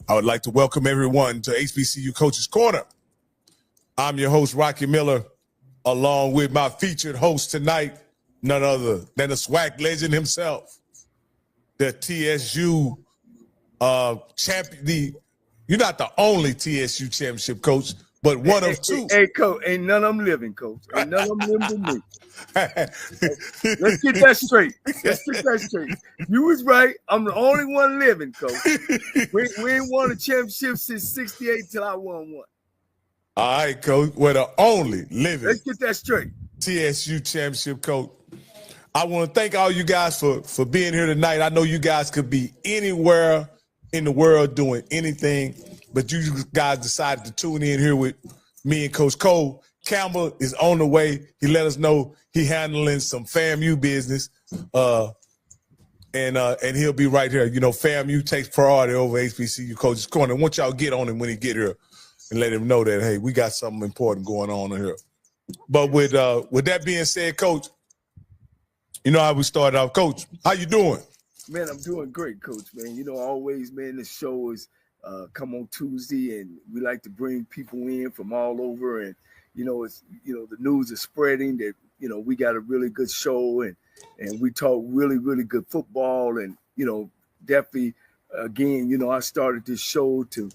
I would like to welcome everyone to HBCU Coaches Corner. I'm your host, Rocky Miller, along with my featured host tonight, none other than the SWAC legend himself, the TSU champion. You're not the only TSU championship coach, but one of two. Hey, coach, ain't none of them living, coach. Ain't none of them living with me. Let's get that straight. You was right. I'm the only one living, coach. We ain't won a championship since '68 till I won one. All right, coach. We're the only living. Let's get that straight. TSU championship coach. I want to thank all you guys for being here tonight. I know you guys could be anywhere in the world doing anything, but you guys decided to tune in here with me and Coach Cole. Campbell is on the way. He let us know he handling some FAMU business, and he'll be right here. You know, FAMU takes priority over HBCU Coaches Corner. I want y'all to get on him when he get here and let him know that, hey, we got something important going on here. But with that being said, Coach, you know how we started off. Coach, how you doing? Man, I'm doing great, Coach, man. You know, always, man, the show is come on Tuesday, and we like to bring people in from all over. And, you know, it's, you know, the news is spreading that, you know, we got a really good show, and we talk really, really good football. And, you know, definitely, again, you know, I started this show to,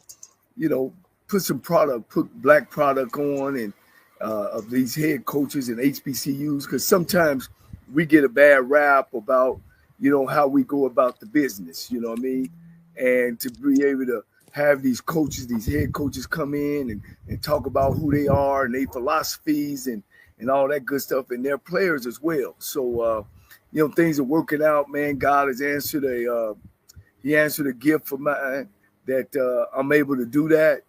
you know, put black product on and of these head coaches and HBCUs, because sometimes we get a bad rap about, you know, how we go about the business, you know what I mean? And to be able to have these coaches, these head coaches come in and talk about who they are and their philosophies and all that good stuff, and their players as well. So, you know, things are working out, man. God has answered he answered a gift for mine that I'm able to do that.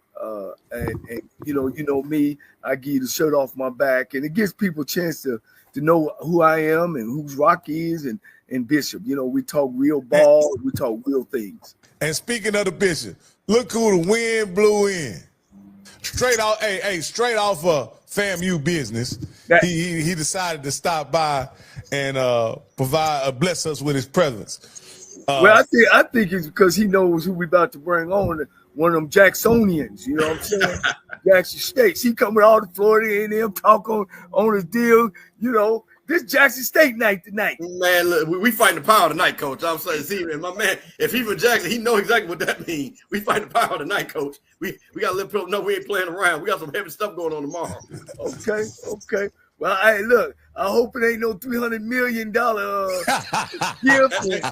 And you know me, I give you the shirt off my back, and it gives people a chance to know who I am and who Rocky is and Bishop. You know, we talk real ball, we talk real things. And speaking of the Bishop, look who the wind blew in. Straight off FAMU business. He decided to stop by and bless us with his presence. Well, I think it's because he knows who we about to bring on. One of them Jacksonians, you know what I'm saying? Jackson States. He come with all the Florida A&M talk on his deal. You know, this Jackson State night tonight. Man, look, we fighting the power tonight, Coach. I'm saying, see, man, my man, if he from Jackson, he know exactly what that means. We fighting the power tonight, Coach. We got to let people know we ain't playing around. We got some heavy stuff going on tomorrow. Okay. Well, look, I hope it ain't no $300 million gift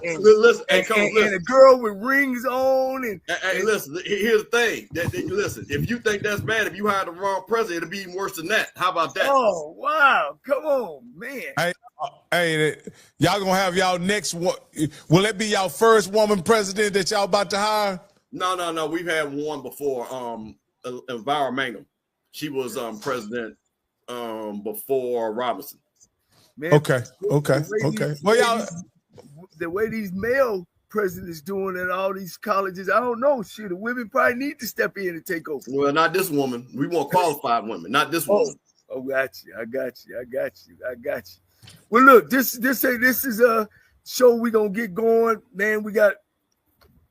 and a girl with rings on. And listen, here's the thing. Listen, if you think that's bad, if you hire the wrong president, it'll be even worse than that. How about that? Oh, wow. Come on, man. Hey, y'all gonna have y'all next one. Will it be y'all first woman president that y'all about to hire? No. We've had one before. Elvira Mangum. She was president before Robinson. Man, okay. Well, y'all, the way these male presidents doing at all these colleges, I don't know. Shit, the women probably need to step in and take over. Well, not this woman. We want qualified women, not this woman. Oh, I got you. Well, look, this is a show we gonna get going, man.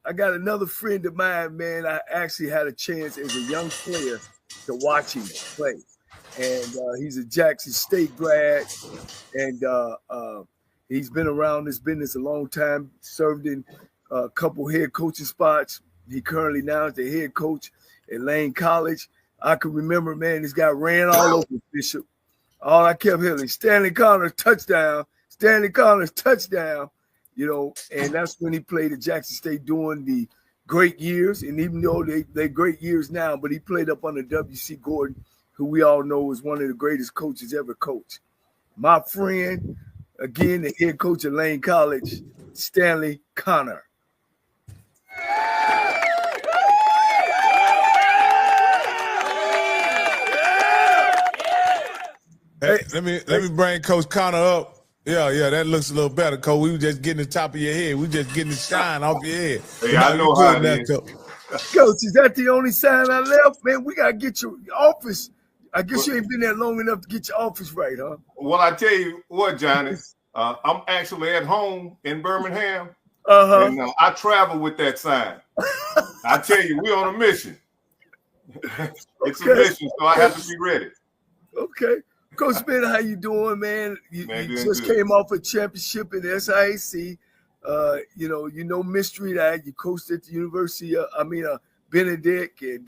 I got another friend of mine, man. I actually had a chance as a young player to watch him play. And he's a Jackson State grad, and he's been around this business a long time, served in a couple head coaching spots. He currently now is the head coach at Lane College. I can remember, man, this guy ran all over Bishop. All I kept hearing, Stanley Connor's touchdown, you know, and that's when he played at Jackson State during the great years. And even though they're great years now, but he played up under W.C. Gordon, who we all know is one of the greatest coaches ever coached. My friend, again, the head coach at Lane College, Stanley Connor. Hey, let me bring Coach Connor up. Yeah, that looks a little better, Coach. We were just getting the top of your head. We just getting the shine off your head. Hey, I know how it is. Coach, is that the only sign I left? Man, we got to get your office. I guess you ain't been there long enough to get your office right, huh? Well, I tell you what, Johnny, I'm actually at home in Birmingham, and I travel with that sign. I tell you, we're on a mission. It's Okay. a mission, so I have to be ready. Okay. Coach Ben, how you doing, man? You just good. came off a championship in SIAC. Mystery that you coached at the University of, Benedict, and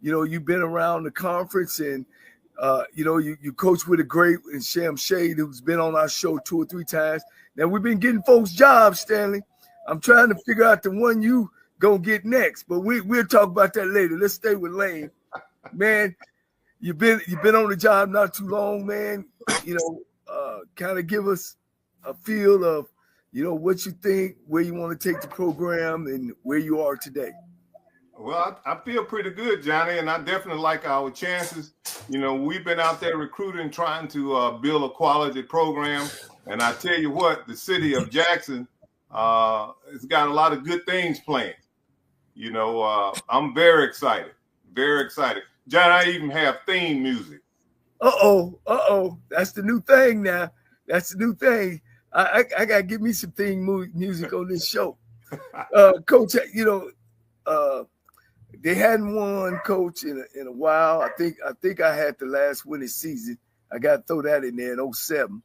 you've been around the conference, and you coach with a great and Sham Shade, who's been on our show 2 or 3 times. Now we've been getting folks jobs, Stanley. I'm trying to figure out the one you gonna get next, but we'll talk about that later. Let's stay with Lane, man. You've been on the job not too long, man. Kind of give us a feel of, what you think, where you want to take the program, and where you are today. Well, I feel pretty good, Johnny, and I definitely like our chances. We've been out there recruiting, trying to build a quality program, and I tell you what, the city of Jackson has got a lot of good things planned. I'm very excited, very excited. John, I even have theme music. That's the new thing now. That's the new thing. I gotta give me some theme music on this show. Coach, they hadn't won, Coach, in a while. I think I had the last winning season. I got to throw that in there in 2007.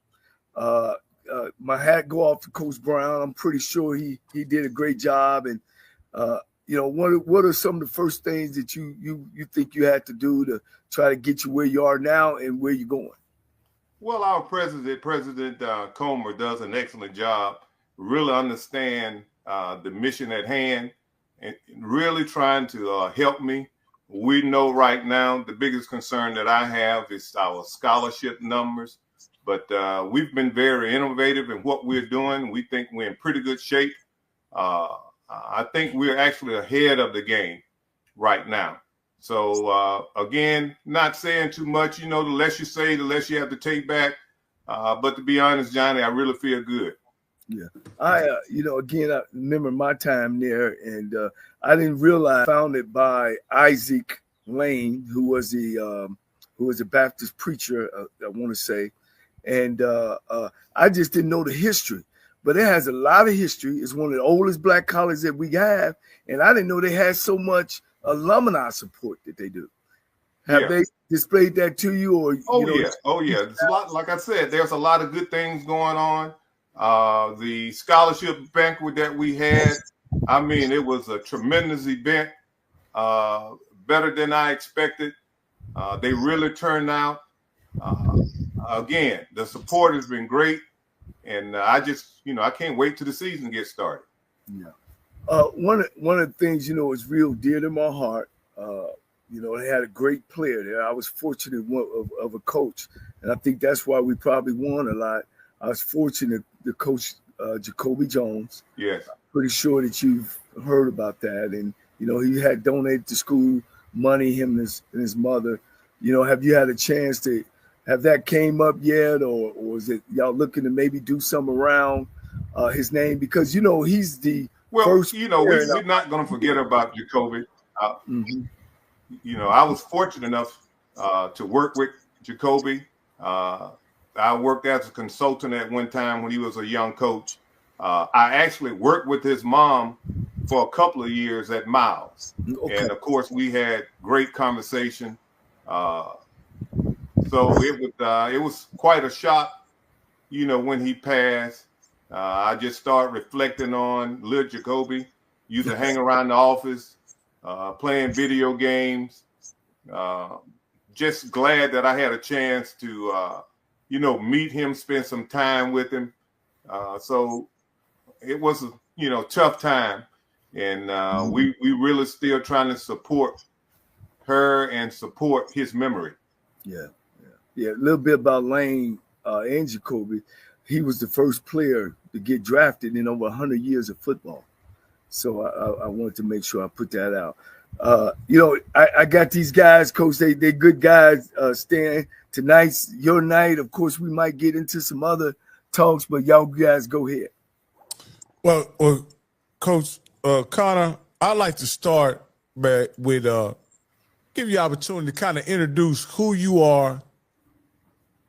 My hat go off to Coach Brown. I'm pretty sure he did a great job. And what are some of the first things that you think you had to do to try to get you where you are now and where you're going? Well, our President Comer does an excellent job. Really understand the mission at hand and really trying to help me. We know right now the biggest concern that I have is our scholarship numbers, but we've been very innovative in what we're doing. We think we're in pretty good shape. I think we're actually ahead of the game right now. So, again, not saying too much, the less you say, the less you have to take back. But to be honest, Johnny, I really feel good. Yeah. I remember my time there, and I didn't realize, founded by Isaac Lane, who was a Baptist preacher, I want to say. And I just didn't know the history. But it has a lot of history. It's one of the oldest black colleges that we have. And I didn't know they had so much alumni support that they do. Have they displayed that to you? Or yeah. There's a lot, like I said, there's a lot of good things going on. The scholarship banquet that we had, it was a tremendous event, better than I expected. They really turned out. Again, the support has been great. And I just, I can't wait till the season gets started. Yeah. One of the things, is real dear to my heart. They had a great player there. I was fortunate of a coach, and I think that's why we probably won a lot. I was fortunate to coach Jacoby Jones. Yes. I'm pretty sure that you've heard about that. And, he had donated to school money, him and his mother. Have you had a chance to have that came up yet, or is it y'all looking to maybe do something around his name? Because, he's the first. We're not going to forget about Jacoby. I was fortunate enough to work with Jacoby. I worked as a consultant at one time when he was a young coach. I actually worked with his mom for a couple of years at Miles. Okay. And, of course, we had great conversation. So it was quite a shock, when he passed. I just started reflecting on little Jacoby. Used to hang around the office, playing video games. Just glad that I had a chance to, meet him, spend some time with him. So it was a, tough time. And we really still trying to support her and support his memory. Yeah. A little bit about Lane and Jacoby. He was the first player to get drafted in over 100 years of football. So I wanted to make sure I put that out. I got these guys, Coach. They're good guys. Stan, tonight's your night. Of course, we might get into some other talks, but y'all guys go ahead. Well, Coach Connor, I'd like to start with give you the opportunity to kind of introduce who you are,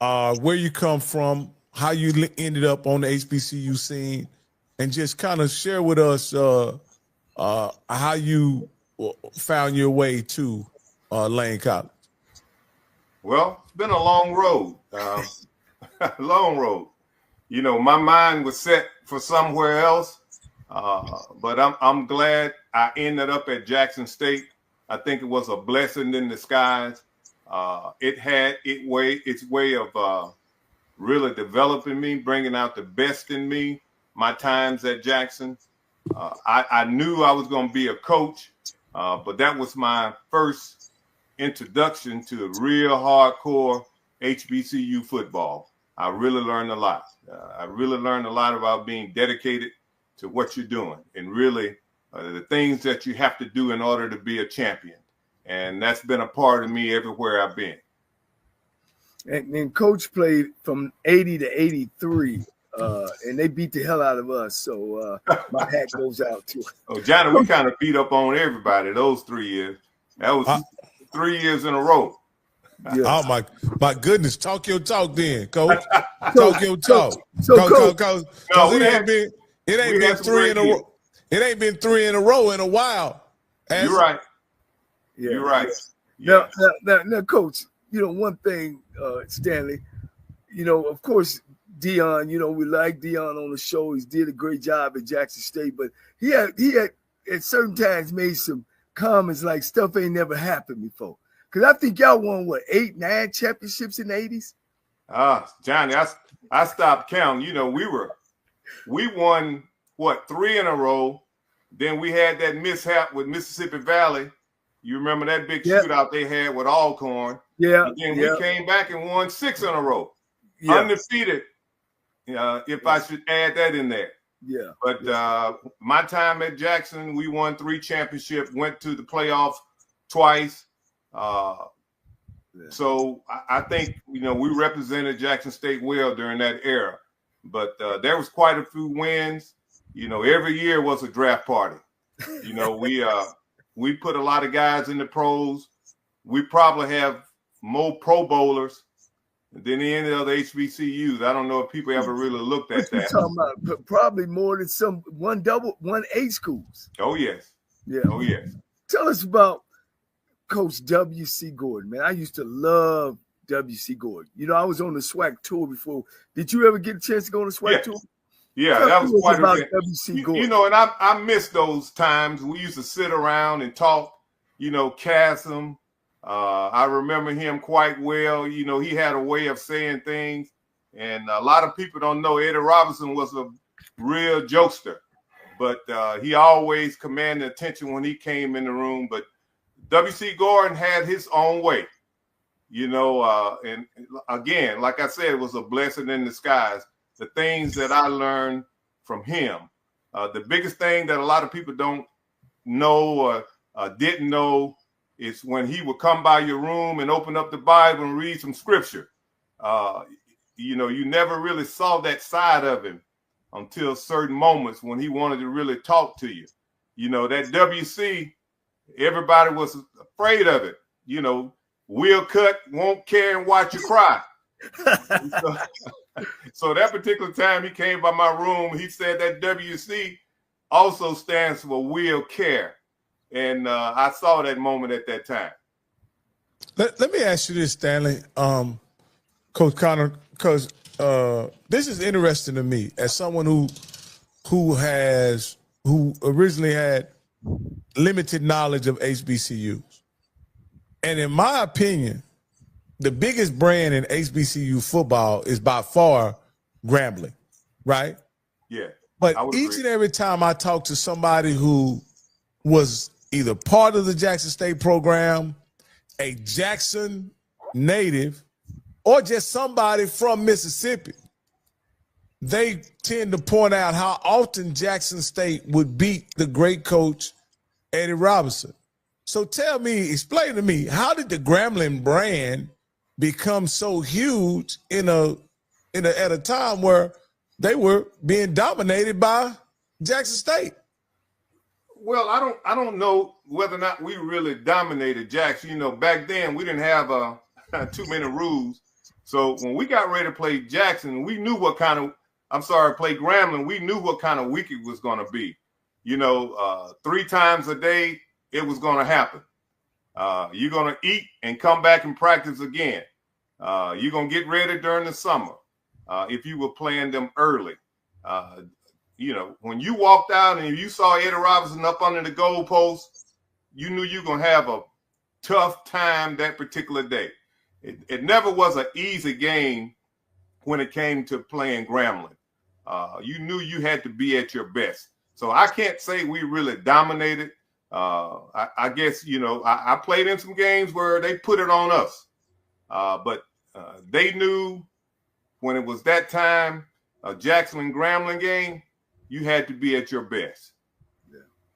where you come from, how you ended up on the HBCU scene, and just kind of share with us how you found your way to Lane College? Well, it's been a long road, long road. You know, my mind was set for somewhere else, but I'm glad I ended up at Jackson State. I think it was a blessing in disguise. It had its way of really developing me, bringing out the best in me. My times at Jackson, I knew I was going to be a coach, but that was my first introduction to real hardcore HBCU football. I really learned a lot. I really learned a lot about being dedicated to what you're doing and really the things that you have to do in order to be a champion. And that's been a part of me everywhere I've been. And Coach played from 80 to 83, and they beat the hell out of us. So my hat goes out to him. Oh, Johnny, we kind of beat up on everybody those 3 years. That was 3 years in a row. Yeah. Oh my goodness! Talk your talk, then, Coach. Talk your talk. Coach, it ain't been 3 in a row. It ain't been 3 in a row in a while. You're right. Yeah. You're right. Now, Coach. You know, one thing, Stanley. You know, of course, Dion. You know, we like Dion on the show. He's did a great job at Jackson State, but he had at certain times made some comments like stuff ain't never happened before. Because I think y'all won, 8, 9 championships in the 80s? Johnny, I stopped counting. You know, we won, 3 in a row. Then we had that mishap with Mississippi Valley. You remember that big shootout they had with Alcorn? Yeah. And then we came back and won 6 in a row. Yeah. Undefeated, if I should add that in there. Yeah. But my time at Jackson, we won 3 championships, went to the playoffs twice. So I think, you know, we represented Jackson State well during that era, but there was quite a few wins. You know, every year was a draft party. You know, we put a lot of guys in the pros. We probably have more Pro Bowlers than any other HBCUs. I don't know if people ever really looked at that. What you talking about? Probably more than 1A schools. Oh, yes. Yeah. Oh, yes. Tell us about Coach W.C. Gordon, man. I used to love W.C. Gordon. You know, I was on the SWAC tour before. Did you ever get a chance to go on the SWAC tour? Yeah, that was quite about a bit. W.C. Gordon. You know, and I miss those times. We used to sit around and talk, you know, Cassim. I remember him quite well. You know, he had a way of saying things. And a lot of people don't know Eddie Robinson was a real jokester. But he always commanded attention when he came in the room. But W.C. Gordon had his own way, you know, and again, like I said, it was a blessing in disguise. The things that I learned from him, the biggest thing that a lot of people don't know or didn't know is when he would come by your room and open up the Bible and read some scripture. You know, you never really saw that side of him until certain moments when he wanted to really talk to you. You know, that W.C., everybody was afraid of it. You know, we'll cut, won't care, and watch you cry. So that particular time he came by my room, he said that WC also stands for will care. And I saw that moment at that time. Let me ask you this, Stanley, Coach Connor, because this is interesting to me as someone who originally had limited knowledge of HBCUs. And in my opinion, the biggest brand in HBCU football is by far Grambling, right? Yeah. But each and every time I talk to somebody who was either part of the Jackson State program, a Jackson native, or just somebody from Mississippi, they tend to point out how often Jackson State would beat the great coach Eddie Robinson. So explain to me, how did the Grambling brand become so huge at a time where they were being dominated by Jackson State? Well, I don't know whether or not we really dominated Jackson. You know, back then we didn't have too many rules. So when we got ready to play Jackson, we knew play Grambling, we knew what kind of week it was going to be. You know, 3 times a day, it was going to happen. You're going to eat and come back and practice again. You're going to get ready during the summer if you were playing them early. When you walked out and you saw Eddie Robinson up under the goalpost, you knew you were going to have a tough time that particular day. It never was an easy game when it came to playing Grambling. You knew you had to be at your best. So I can't say we really dominated. I guess, I played in some games where they put it on us. But they knew when it was that time, a Jackson and Grambling game, you had to be at your best.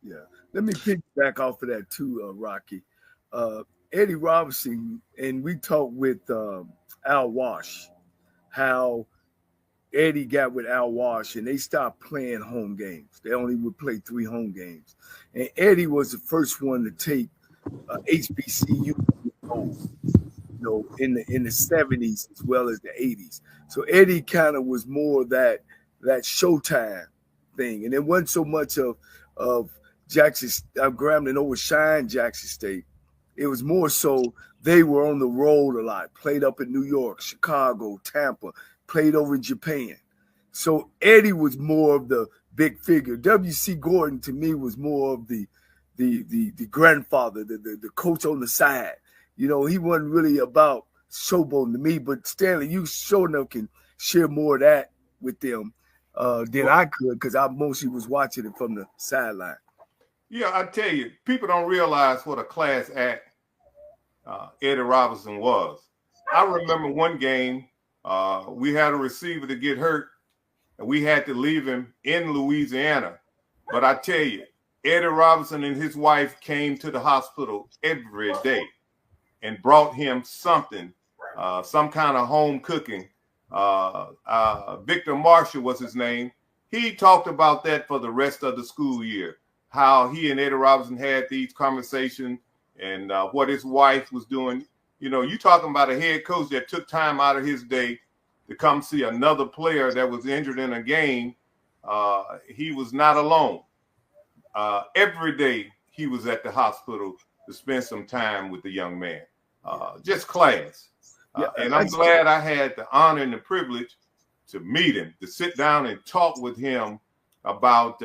Yeah. Let me piggyback off of that too, Rocky. Eddie Robinson, and we talked with Al Wash, how Eddie got with Al Wash and they stopped playing home games. They only would play 3 home games. And Eddie was the first one to take HBCU in the 70s as well as the 80s. So Eddie kind of was more that Showtime thing. And it wasn't so much of Jackson Grambling overshined Jackson State. It was more so they were on the road a lot, played up in New York, Chicago, Tampa, played over in Japan. So Eddie was more of the big figure. W.C. Gordon to me was more of the grandfather, the coach on the side. He wasn't really about showboating to me, but Stanley, you sure enough can share more of that with them than I could, because I mostly was watching it from the sideline. Yeah, I tell you, people don't realize what a class act Eddie Robinson was. I remember one game, we had a receiver to get hurt, and we had to leave him in Louisiana. But I tell you, Eddie Robinson and his wife came to the hospital every day and brought him something, some kind of home cooking. Victor Marshall was his name. He talked about that for the rest of the school year, how he and Eddie Robinson had these conversations and what his wife was doing. You talking about a head coach that took time out of his day to come see another player that was injured in a game. He was not alone. Every day he was at the hospital to spend some time with the young man. Just class. And I'm glad I had the honor and the privilege to meet him, to sit down and talk with him about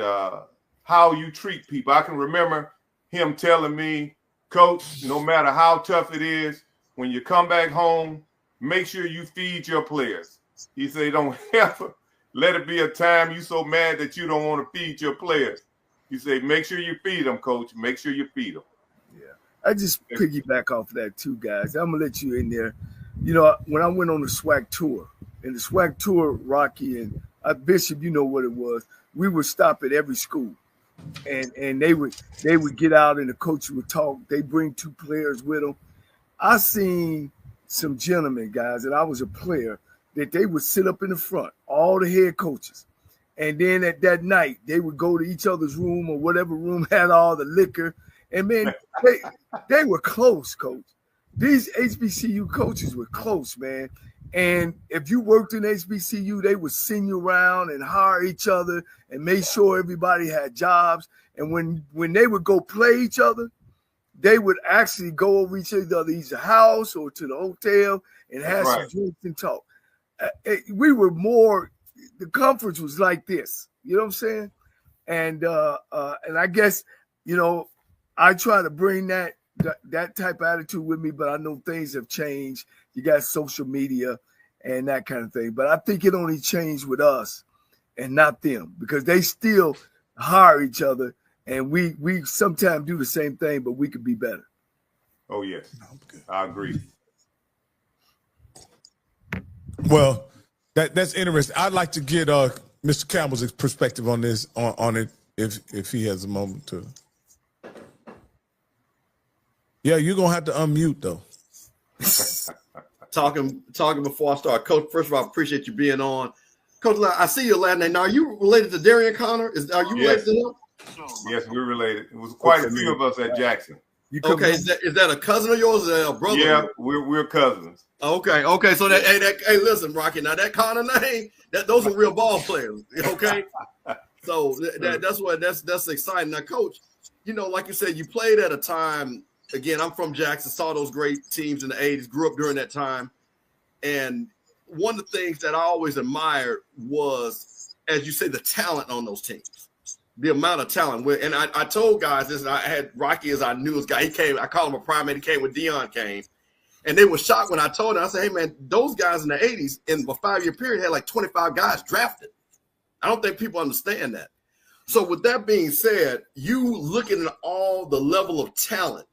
how you treat people. I can remember him telling me, Coach, no matter how tough it is, when you come back home, make sure you feed your players. He said, don't ever let it be a time you so mad that you don't want to feed your players. He said, make sure you feed them, Coach. Make sure you feed them. Yeah. I just piggyback off of that too, guys. I'm going to let you in there. When I went on the SWAC tour, and the SWAC tour, Rocky and Bishop, you know what it was. We would stop at every school. And they would get out and the coach would talk. They bring 2 players with them. I seen some gentlemen, guys, and I was a player, that they would sit up in the front, all the head coaches. And then at that night, they would go to each other's room or whatever room had all the liquor. And man, they were close, coach. These HBCU coaches were close, man. And if you worked in HBCU, they would send you around and hire each other and make sure everybody had jobs. And when they would go play each other, they would actually go over each other's house or to the hotel and have some drinks and talk. We were more, the conference was like this, you know what I'm saying? And I guess, I try to bring that type of attitude with me, but I know things have changed. You got social media and that kind of thing. But I think it only changed with us and not them, because they still hire each other, and we sometimes do the same thing, but we could be better. Oh, yes. I agree. Well, that's interesting. I'd like to get Mr. Campbell's perspective on this, on it, if he has a moment to. Yeah, you're gonna have to unmute though. Talking before I start, Coach. First of all, I appreciate you being on, Coach. I see your last name. Now, are you related to Darian Connor? Are you related to him? Yes, we're related. It was quite a few of us at Jackson. Okay, is that a cousin of yours or is that a brother? Yeah, we're cousins. Okay. So hey, listen, Rocky. Now that Connor name, those are real ball players. Okay, so that's exciting. Now, Coach, like you said, you played at a time. Again, I'm from Jackson, saw those great teams in the 80s, grew up during that time. And one of the things that I always admired was, as you say, the talent on those teams, the amount of talent. And I told guys this, and I had Rocky as our newest guy. He came, I call him a primate. He came when Dion came. And they were shocked when I told them. I said, hey, man, those guys in the 80s in a 5-year period had like 25 guys drafted. I don't think people understand that. So with that being said, you looking at all the level of talent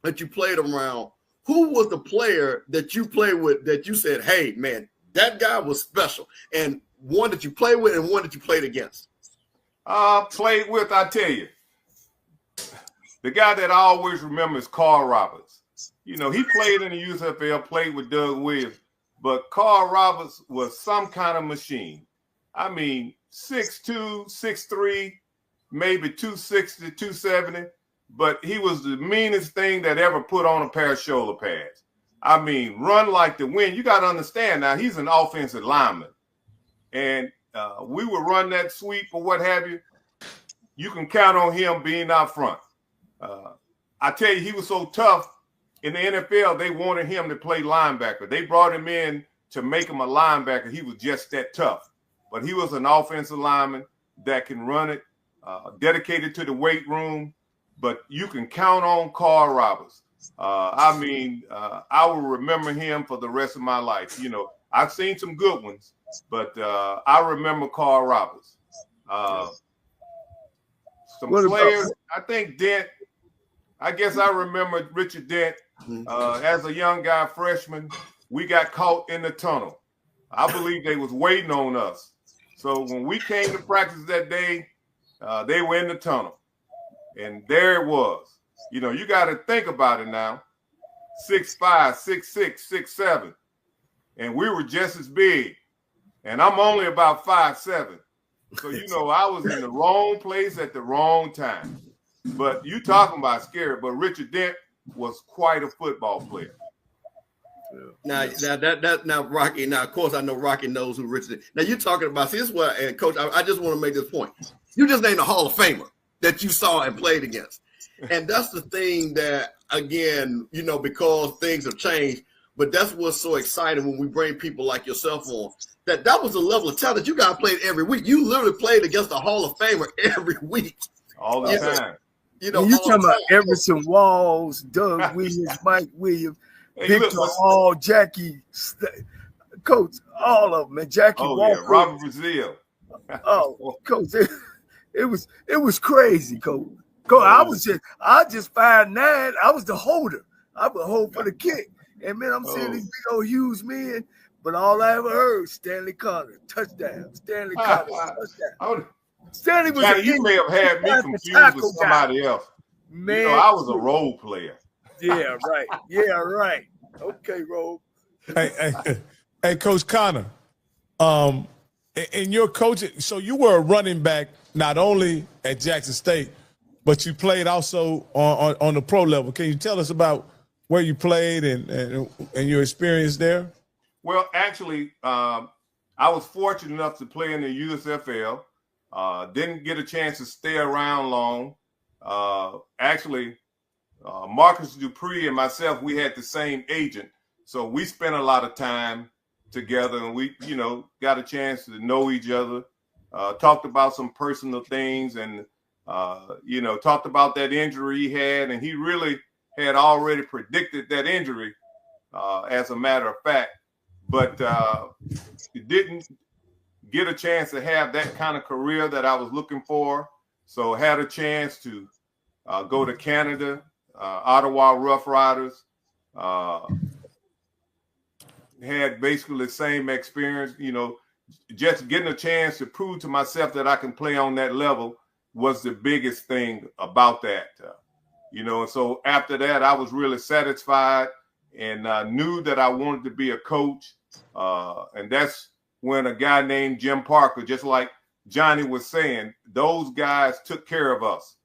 that you played around, who was the player that you played with that you said, hey, man, that guy was special? And one that you played with and one that you played against? Played with, I tell you, the guy that I always remember is Carl Roberts. He played in the USFL, played with Doug Williams, but Carl Roberts was some kind of machine. I mean, 6'2", 6'3", maybe 260, 270. But he was the meanest thing that ever put on a pair of shoulder pads. I mean, run like the wind. You got to understand now, he's an offensive lineman. And we would run that sweep or what have you. You can count on him being out front. I tell you, he was so tough. In the NFL, they wanted him to play linebacker. They brought him in to make him a linebacker. He was just that tough. But he was an offensive lineman that can run it, dedicated to the weight room. But you can count on Carl Roberts. I will remember him for the rest of my life. I've seen some good ones, but I remember Carl Roberts. Some players, I think Dent. I guess I remember Richard Dent. As a young guy, freshman, we got caught in the tunnel. I believe they was waiting on us. So when we came to practice that day, they were in the tunnel. And there it was. You got to think about it now. 6'5", 6'6", 6'7". And we were just as big. And I'm only about 5'7". So, I was in the wrong place at the wrong time. But you talking about scary. But Richard Dent was quite a football player. Now Rocky. Now, of course, I know Rocky knows who Richard is. Now, you're talking about, see, this is what, and Coach, I just want to make this point. You just named a Hall of Famer that you saw and played against. And that's the thing that, again, because things have changed, but that's what's so exciting when we bring people like yourself on, that was the level of talent you guys played every week. You literally played against a Hall of Famer every week. All the time. You talking about Everson Walls, Doug Williams, Mike Williams, Victor Hall, Jackie, Coach, all of them, and Jackie Walker. Yeah, Robert Brazil. Coach, it was crazy, Coach. Coach, I just 5'9". I was the holder. I would hold for the kick. And man, I'm seeing these big old huge men, but all I ever heard, Stanley Connor, touchdown. Stanley Connor, touchdown. Stanley was you may have had me confused with somebody else. Man, I was a role player. Yeah, right. Yeah, right. Okay, Rob. Hey, Coach Connor, in your coaching, so you were a running back not only at Jackson State, but you played also on the pro level. Can you tell us about where you played and your experience there? Well, actually, I was fortunate enough to play in the USFL. Didn't get a chance to stay around long. Marcus Dupree and myself, we had the same agent. So we spent a lot of time together, and we, got a chance to know each other, talked about some personal things, and, talked about that injury he had. And he really had already predicted that injury, as a matter of fact. But he didn't get a chance to have that kind of career that I was looking for. So had a chance to go to Canada, Ottawa Rough Riders, had basically the same experience, just getting a chance to prove to myself that I can play on that level was the biggest thing about that, and so after that, I was really satisfied and knew that I wanted to be a coach. And that's when a guy named Jim Parker, just like Johnny was saying, those guys took care of us.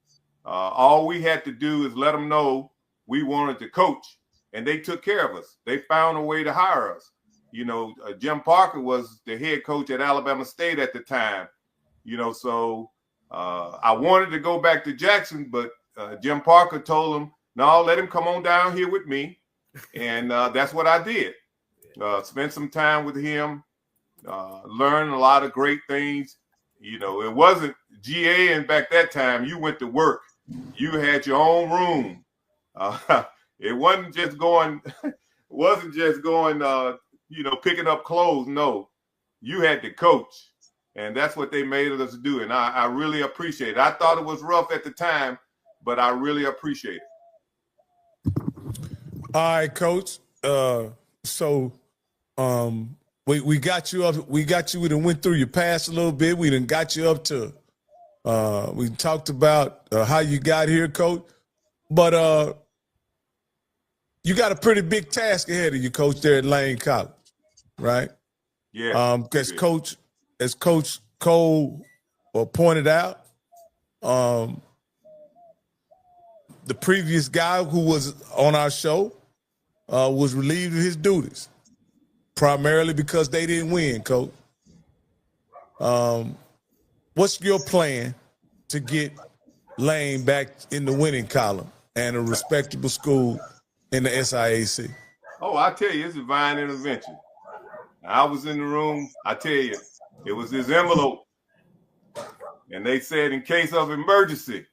All we had to do is let them know we wanted to coach, and they took care of us. They found a way to hire us. Jim Parker was the head coach at Alabama State at the time. So I wanted to go back to Jackson, but Jim Parker told him, no, let him come on down here with me. And that's what I did. Spent some time with him, learned a lot of great things. You know, it wasn't GA, and back that time, you went to work. You had your own room. It wasn't just going, picking up clothes. No, you had to coach. And that's what they made us do. And I really appreciate it. I thought it was rough at the time, but I really appreciate it. All right, Coach. We got you up. We done went through your past a little bit. We done got you up to. We talked about how you got here, Coach. But you got a pretty big task ahead of you, Coach, there at Lane College, right? Yeah. As Coach Cole pointed out, the previous guy who was on our show was relieved of his duties, primarily because they didn't win, Coach. What's your plan to get Lane back in the winning column and a respectable school in the SIAC? Oh, I tell you, it's divine intervention. I was in the room. I tell you, it was this envelope. And they said, in case of emergency,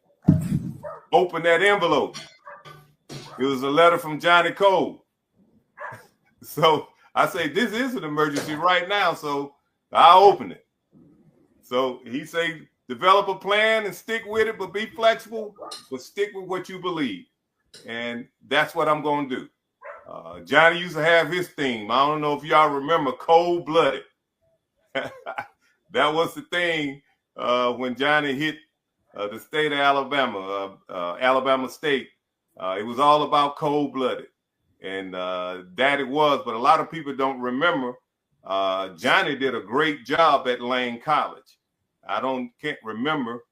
open that envelope. It was a letter from Johnnie Cole. So I say, this is an emergency right now, so I'll open it. So he say, develop a plan and stick with it, but be flexible, but stick with what you believe. And that's what I'm going to do. Johnny used to have his theme. I don't know if y'all remember Cold-Blooded. That was the thing when Johnny hit the state of Alabama, Alabama State. It was all about cold-blooded. And that it was, but a lot of people don't remember. Johnny did a great job at Lane College. Can't remember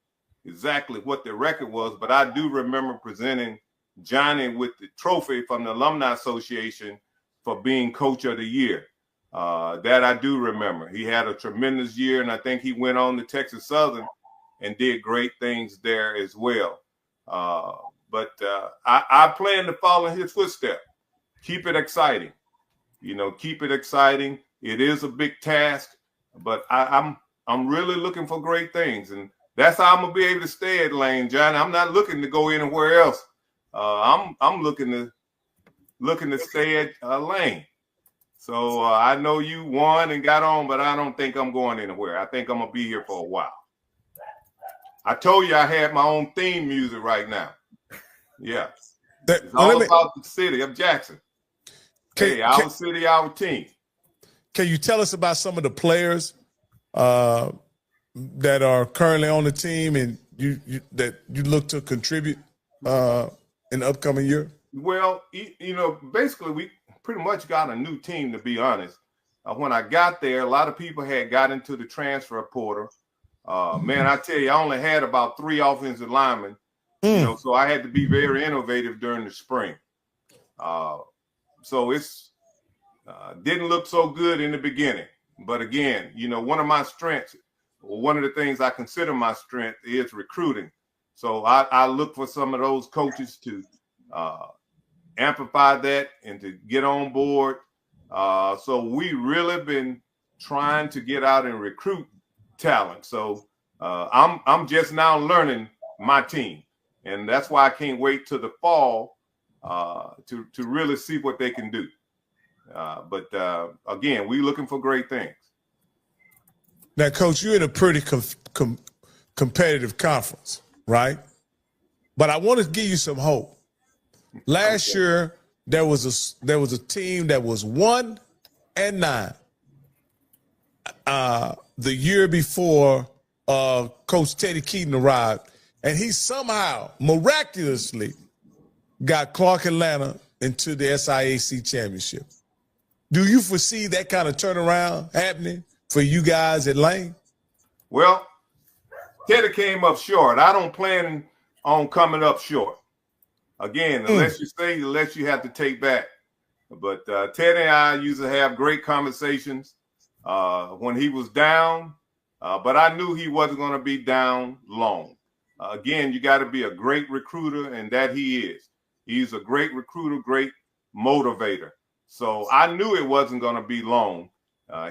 exactly what the record was, but I do remember presenting Johnny with the trophy from the Alumni Association for being Coach of the Year. That I do remember. He had a tremendous year, and I think he went on to Texas Southern and did great things there as well. But I plan to follow in his footsteps. Keep it exciting. Keep it exciting. It is a big task, but I'm really looking for great things, and that's how I'm gonna be able to stay at Lane, Johnny. I'm not looking to go anywhere else. I'm looking to stay at Lane. So I know you won and got on, but I don't think I'm going anywhere. I think I'm gonna be here for a while. I told you I had my own theme music right now. Yeah, it's all about the city of Jackson. Our city, our team. Can you tell us about some of the players that are currently on the team and that you look to contribute in the upcoming year? Well, basically we pretty much got a new team, to be honest. When I got there, a lot of people had got into the transfer portal. Man, I tell you, I only had about 3 offensive linemen, so I had to be very innovative during the spring. So it's didn't look so good in the beginning. But again, one of my strengths, or one of the things I consider my strength, is recruiting. So I look for some of those coaches to amplify that and to get on board. So we really been trying to get out and recruit talent. So I'm just now learning my team, and that's why I can't wait till the fall to really see what they can do. But again, we're looking for great things. Now, Coach, you're in a pretty competitive conference, right? But I want to give you some hope. Last year, there was a team that was 1-9. The year before, Coach Teddy Keaton arrived, and he somehow miraculously got Clark Atlanta into the SIAC championship. Do you foresee that kind of turnaround happening for you guys at Lane? Well, Teddy came up short. I don't plan on coming up short. Again, unless you say, unless you have to take back. But Teddy and I used to have great conversations when he was down, but I knew he wasn't going to be down long. Again, you got to be a great recruiter, and that he is. He's a great recruiter, great motivator. So I knew it wasn't going to be long.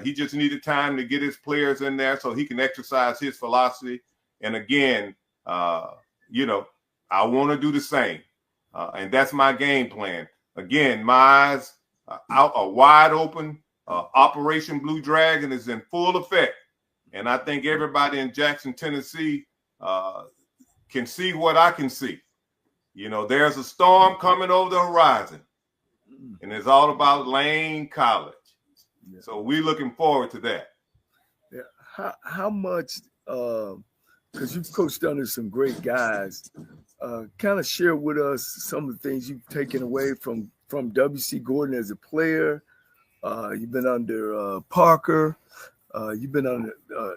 He just needed time to get his players in there so he can exercise his philosophy. And again, you know, I want to do the same. And that's my game plan. Again, my eyes are wide open. Operation Blue Dragon is in full effect. And I think everybody in Jackson, Tennessee can see what I can see. You know, there's a storm coming over the horizon. And it's all about Lane College. Yeah. So we're looking forward to that. Yeah. How much, because you've coached under some great guys, kind of share with us some of the things you've taken away from W.C. Gordon as a player. You've been under Parker. You've been under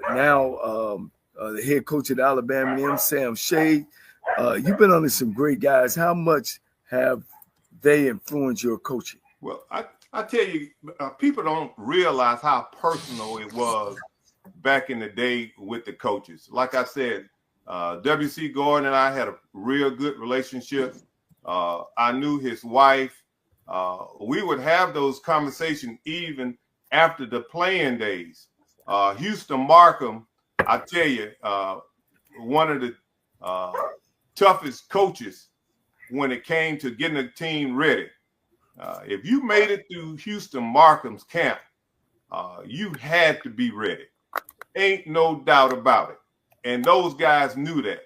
now the head coach at Alabama, M. Sam Shea. You've been under some great guys. How much have they influenced your coaching? Well, I tell you, people don't realize how personal it was back in the day with the coaches. Like I said, W.C. Gordon and I had a real good relationship. I knew his wife. We would have those conversations even after the playing days. Houston Markham, I tell you, one of the toughest coaches when it came to getting a team ready. If you made it through Houston Markham's camp, you had to be ready. Ain't no doubt about it. And those guys knew that.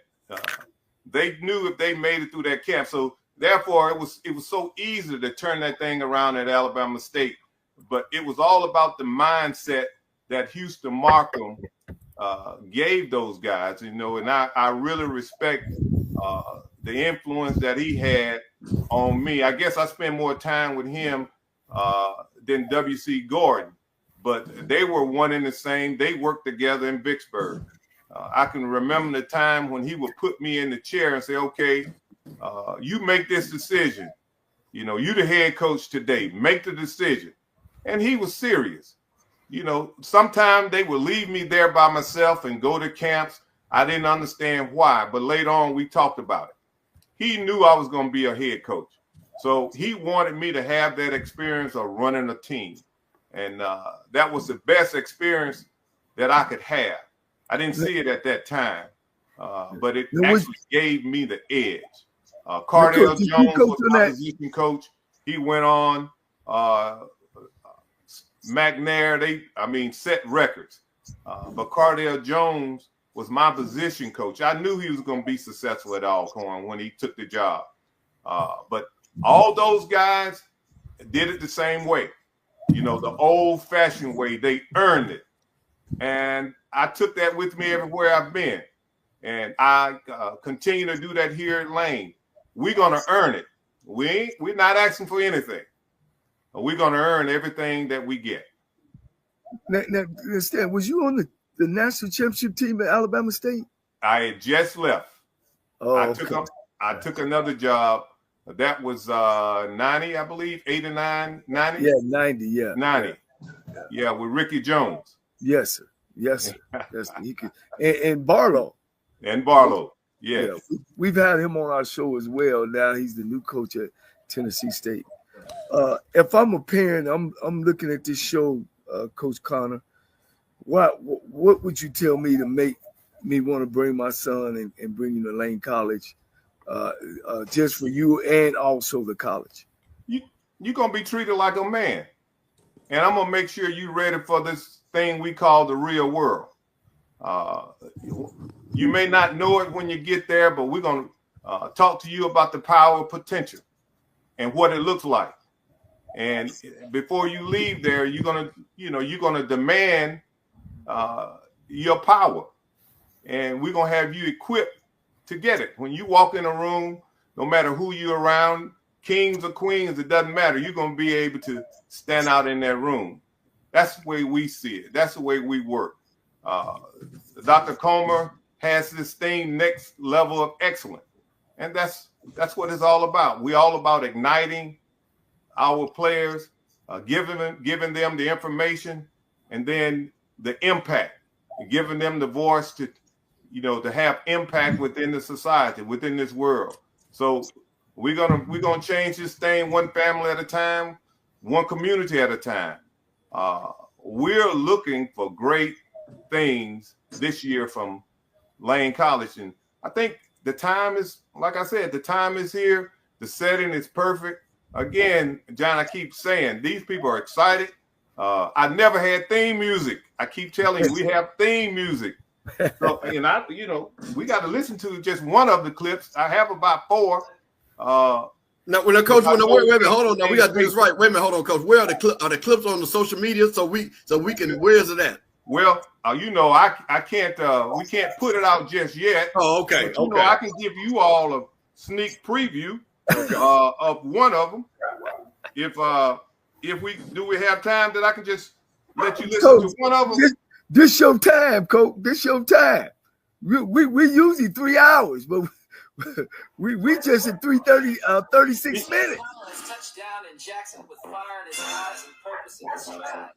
They knew if they made it through that camp. So therefore, it was so easy to turn that thing around at Alabama State. But it was all about the mindset that Houston Markham gave those guys, you know, and I really respect the influence that he had on me. I guess I spent more time with him than W.C. Gordon, but they were one and the same. They worked together in Vicksburg. I can remember the time when he would put me in the chair and say, okay, you make this decision. You know, you the head coach today, make the decision. And he was serious. You know, sometimes they would leave me there by myself and go to camps. I didn't understand why, but later on we talked about it. He knew I was going to be a head coach. So he wanted me to have that experience of running a team. And that was the best experience that I could have. I didn't see it at that time, but it actually gave me the edge. Cardell Jones was my position coach. He went on. McNair, set records. But Cardell Jones was my position coach. I knew he was going to be successful at Alcorn when he took the job. But all those guys did it the same way. You know, the old-fashioned way. They earned it. And I took that with me everywhere I've been. And I continue to do that here at Lane. We're going to earn it. We're not asking for anything. We're going to earn everything that we get. Now, Stan, was you on the national championship team at Alabama State? I had just left. Oh, I took another job. That was 90, I believe, 89, 90? Yeah, 90, yeah. 90. Yeah, with Ricky Jones. Yes, sir. Yes, sir. Yes, sir. He could, and Barlow. And Barlow, yes. Yeah. We've had him on our show as well. Now he's the new coach at Tennessee State. If I'm a parent, I'm looking at this show, Coach Connor. What would you tell me to make me want to bring my son and bring him to Lane College, just for you and also the college? You're going to be treated like a man. And I'm going to make sure you're ready for this thing we call the real world. You may not know it when you get there, but we're going to talk to you about the power of potential and what it looks like. And before you leave there, you're gonna demand your power, and we're gonna have you equipped to get it. When you walk in a room, no matter who you're around, kings or queens, it doesn't matter. You're gonna be able to stand out in that room. That's the way we see it. That's the way we work. Dr. Comer has this thing, next level of excellence, and that's what it's all about. We're all about igniting our players, giving them the information, and then the impact, giving them the voice to to have impact within the society, within this world. So we're gonna change this thing one family at a time, one community at a time. We're looking for great things this year from Lane College, and I think the time is, like I said, the time is here. The setting is perfect. Again, John, I keep saying these people are excited. I never had theme music. I keep telling you, we have theme music. So, and we got to listen to just one of the clips. I have about 4. Now, Coach, wait a minute, hold on. Now we got to do this right. Wait a minute, hold on, Coach. Where are the clips on the social media so we can? Where is it at? Well, I can't. We can't put it out just yet. Oh, okay. But, I can give you all a sneak preview of one of them. If we have time that I can just let you listen to one of them. This your time, Coach. This your time. We usually 3 hours, but we just in 36 minutes. Touchdown in Jackson with fire in his eyes and purpose in his stride.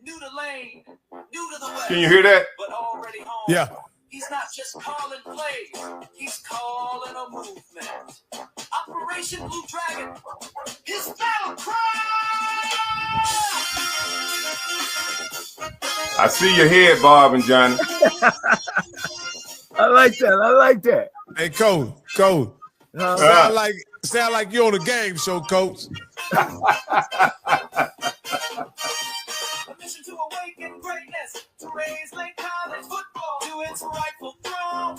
New to Lane, new to the West. Can you hear that? But already home. Yeah. He's not just calling plays, he's calling a movement. Operation Blue Dragon, his battle cry. I see your head, Bob and Johnny. I like that. Hey, Coach. Sound like you're on a game show, Coach. A mission to awaken greatness, to raise Lane College football to its rightful throne.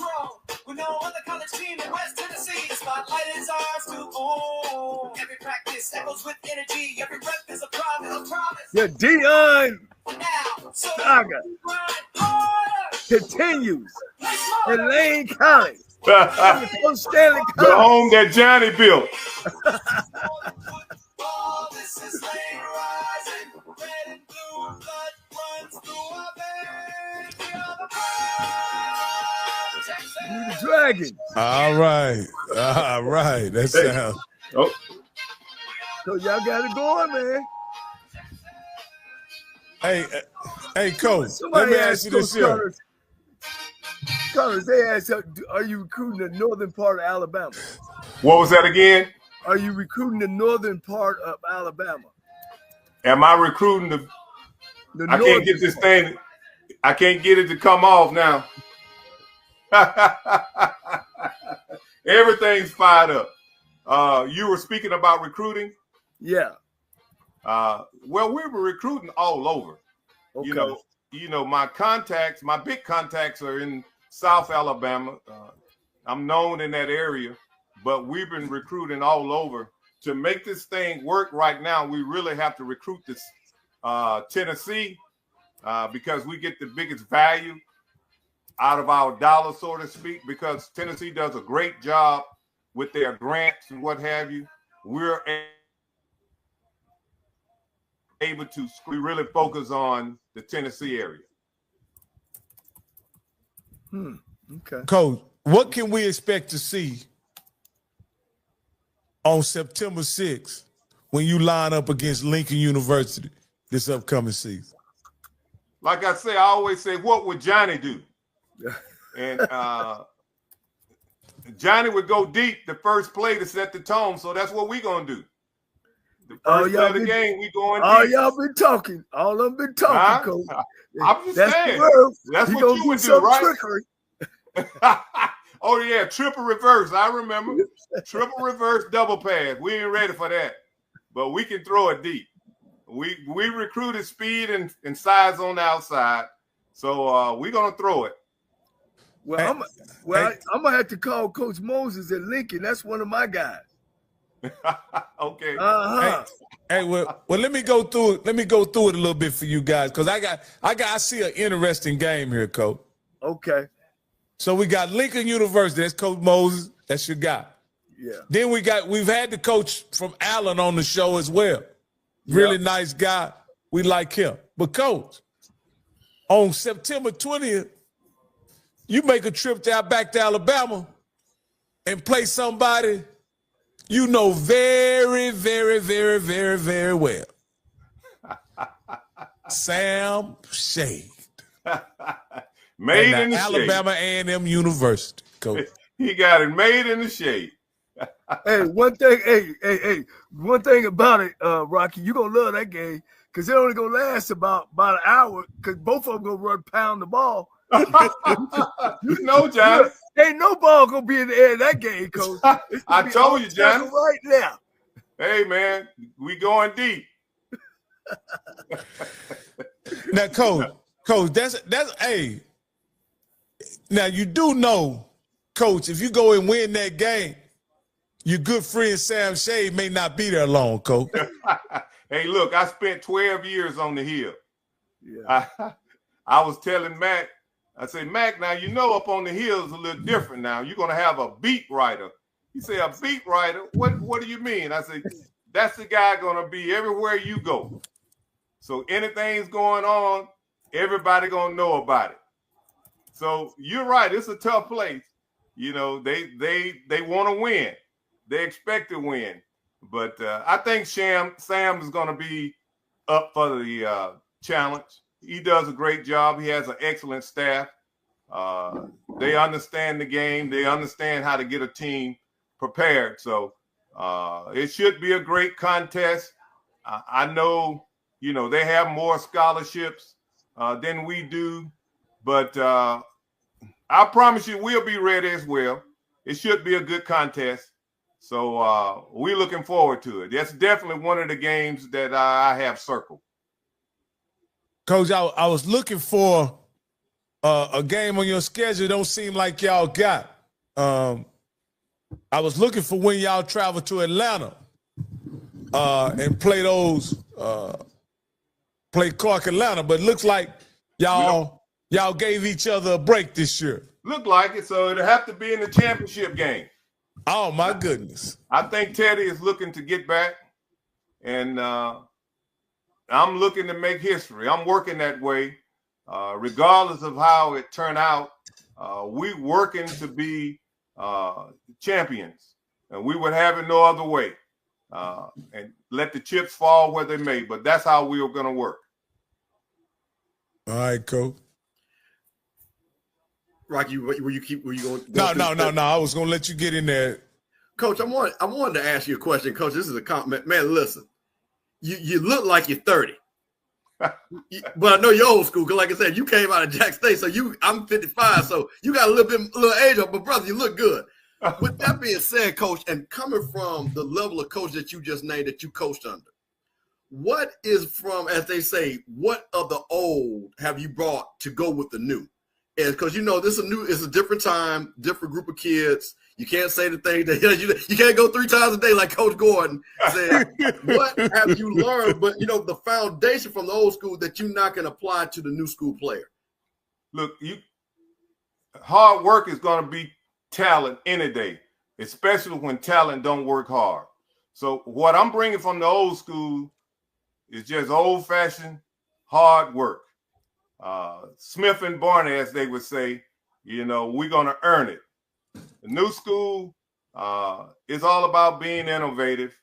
With no other college team in West Tennessee, the spotlight is ours to own. Every practice echoes with energy, every rep is a promise. The Dion Now, so saga grind harder. continues Play in smarter. Lane College. The Stanley home that Johnny built. Football, this is Lane rising. Red and blue blood runs through our veins. We are the Browns. the Dragon. All right. That sounds. Oh, So y'all got it going, man. Hey, Coach. Somebody Let me ask you this here. Connors, they asked, are you recruiting the northern part of Alabama? what was that again? Are you recruiting the northern part of Alabama? Am I recruiting the? The I can't get this thing. I can't get it to come off now. Everything's fired up. You were speaking about recruiting. Yeah. Well, we were recruiting all over. Okay. My big contacts are in South Alabama. I'm known in that area, but we've been recruiting all over. To make this thing work right now, we really have to recruit this Tennessee because we get the biggest value out of our dollar, so to speak, because Tennessee does a great job with their grants and what have you. We're able to really focus on the Tennessee area. Okay. Coach, what can we expect to see on September 6th when you line up against Lincoln University this upcoming season? Like I say, I always say, what would Johnny do? And Johnny would go deep the first play to set the tone, so that's what we're going to do. The first play of the game, we going All deep. y'all been talking. All of them been talking, Coach. I'm just saying. That's He what gonna you do would do, some right? trickery. Oh, yeah, triple reverse. I remember. Triple reverse double pass. We ain't ready for that, but we can throw it deep. We recruited speed and size on the outside, so we're going to throw it. Well, I'm gonna have to call Coach Moses at Lincoln. That's one of my guys. Okay. Hey, well, let me go through it. Let me go through it a little bit for you guys, because I see an interesting game here, Coach. Okay. So we got Lincoln University. That's Coach Moses. That's your guy. Yeah. Then we've had the coach from Allen on the show as well. Really nice guy. We like him. But Coach, on September 20th, you make a trip back to Alabama and play somebody you know very, very, very, very, very well. Sam Shade. Made and in the Alabama A&M University, Coach. shade. He got it made in the shade. Hey, one thing about it, Rocky, you gonna love that game because it only gonna last about an hour because both of them gonna run pound the ball. You know, Johnny. Look, ain't no ball gonna be in the air in that game, Coach. I told you, Johnny. Right now. Hey, man, we going deep. Now, Coach, that's hey. Now you do know, Coach, if you go and win that game, your good friend Sam Shade may not be there long, Coach. Hey, look, I spent 12 years on the hill. Yeah. I was telling Mac, I said, Mac, now you know up on the hill is a little different now. You're gonna have a beat writer. He said, a beat writer? What do you mean? I said, that's the guy gonna be everywhere you go. So anything's going on, everybody gonna know about it. So you're right, it's a tough place. You know, they want to win. They expect to win. But I think Sam is gonna be up for the challenge. He does a great job. He has an excellent staff. They understand the game. They understand how to get a team prepared. So it should be a great contest. I know, you know, they have more scholarships than we do, but I promise you we'll be ready as well. It should be a good contest. So we're looking forward to it. That's definitely one of the games that I have circled. Coach, I was looking for a game on your schedule. Don't seem like y'all got. I was looking for when y'all travel to Atlanta and play play Clark Atlanta, but it looks like y'all gave each other a break this year. Look like it, so it'll have to be in the championship game. Oh my goodness! I think Teddy is looking to get back, and I'm looking to make history. I'm working that way, regardless of how it turned out. We working to be champions, and we would have it no other way. And let the chips fall where they may. But that's how we are going to work. All right, Coach. Rocky, were you going? No. I was going to let you get in there. Coach, I wanted to ask you a question. Coach, this is a compliment. Man, listen, you look like you're 30. But I know you're old school because, like I said, you came out of Jack State, so I'm 55, so you got a little age up. But brother, you look good. With that being said, Coach, and coming from the level of coach that you just named that you coached under, what is from, as they say, what of the old have you brought to go with the new? And because you know it's a different time, different group of kids. You can't say the thing that you can't go 3 times a day like Coach Gordon said. What have you learned? But you know the foundation from the old school that you not can apply to the new school player. Look, hard work is going to be talent any day, especially when talent don't work hard. So what I'm bringing from the old school is just old-fashioned hard work. Smith and Barney, as they would say, you know, we're going to earn it. The new school is all about being innovative.